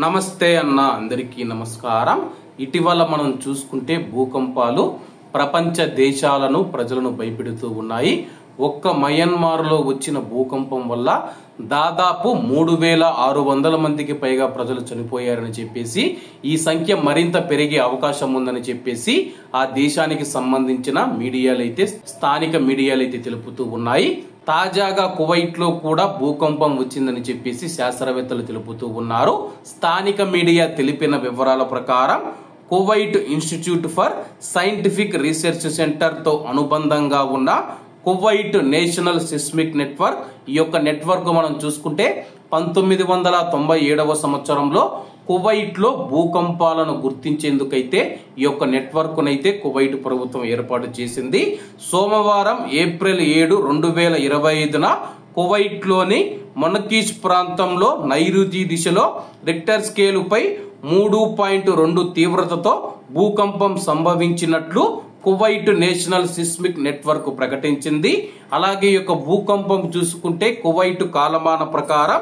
నమస్తే అన్న అందరికీ నమస్కారం। ఇటీవల మనం చూసుకుంటే భూకంపాలు ప్రపంచ దేశాలను ప్రజలను భయపెడుతూ ఉన్నాయి। ఒక్క మయన్మార్ లో వచ్చిన భూకంపం వల్ల దాదాపు 3600 మందికి పైగా ప్రజలు చనిపోయారని చెప్పేసి, ఈ సంఖ్య మరింత పెరిగే అవకాశం ఉందని చెప్పేసి ఆ దేశానికి సంబంధించిన మీడియాలైతే స్థానిక మీడియాలైతే తెలుపుతూ ఉన్నాయి। తాజాగా కువైట్ లో కూడా భూకంపం వచ్చిందని చెప్పేసి శాస్త్రవేత్తలు తెలుపుతూ ఉన్నారు। స్థానిక మీడియా తెలిపిన వివరాల ప్రకారం Kuwait institute for scientific research centre తో అనుబంధంగా ఉన్న కువైట్ నేషనల్ సిస్మిక్ నెట్వర్క్, ఈ యొక్క నెట్వర్క్ మనం చూసుకుంటే 1997వ సంవత్సరంలో కువైట్ లో భూకంపాలను గుర్తించేందుకైతే ఈ యొక్క నెట్వర్క్ నైతే కువైట్ ప్రభుత్వం ఏర్పాటు చేసింది। సోమవారం ఏప్రిల్ 7, 2025న కువైట్ లోని మొనకీష్ ప్రాంతంలో నైరుతి దిశలో రిక్టర్ స్కేలు పై 3.2 తీవ్రతతో భూకంపం సంభవించినట్లు కువైట్ నేషనల్ సిస్మిక్ నెట్వర్క్ ప్రకటించింది। అలాగే ఈ యొక్క భూకంపం చూసుకుంటే కువైట్ కాలమాన ప్రకారం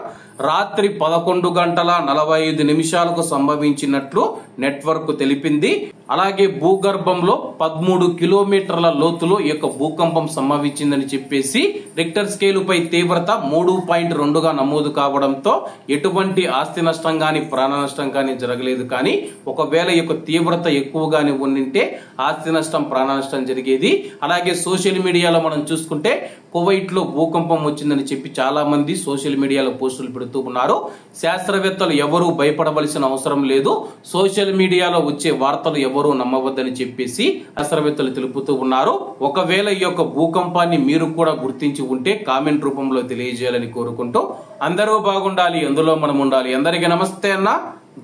రాత్రి 11:45 సంభవించినట్లు నెట్వర్క్ తెలిపింది। అలాగే భూగర్భంలో 13 కిలోమీటర్ల లోతులో ఈ యొక్క భూకంపం సంభవించిందని చెప్పేసి రిక్టర్ స్కేలు పై తీవ్రత 3.2గా నమోదు కావడంతో ఎటువంటి ఆస్తి నష్టం గాని ప్రాణ నష్టం గాని జరగలేదు। కానీ ఒకవేళ ఈ యొక్క తీవ్రత ఎక్కువగానే ఉండింటే ఆస్తి నష్టం ప్రాణ నష్టం జరిగేది। అలాగే సోషల్ మీడియాలో మనం చూసుకుంటే కువైట్ లో భూకంపం వచ్చిందని చెప్పి చాలా మంది సోషల్ మీడియాలో పోస్టులు పెడుతూ ఉన్నారు। శాస్త్రవేత్తలు ఎవరూ భయపడవలసిన అవసరం లేదు, సోషల్ మీడియాలో వచ్చే వార్తలు ఎవరూ నమ్మవద్దని చెప్పేసి శాస్త్రవేత్తలు తెలుపుతూ ఉన్నారు। ఒకవేళ ఈ యొక్క భూకంపాన్ని మీరు కూడా గుర్తించి ఉంటే కామెంట్ రూపంలో తెలియజేయాలని కోరుకుంటూ, అందరూ బాగుండాలి, అందులో మనం ఉండాలి। అందరికీ నమస్తే అన్న,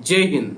జై హింద్।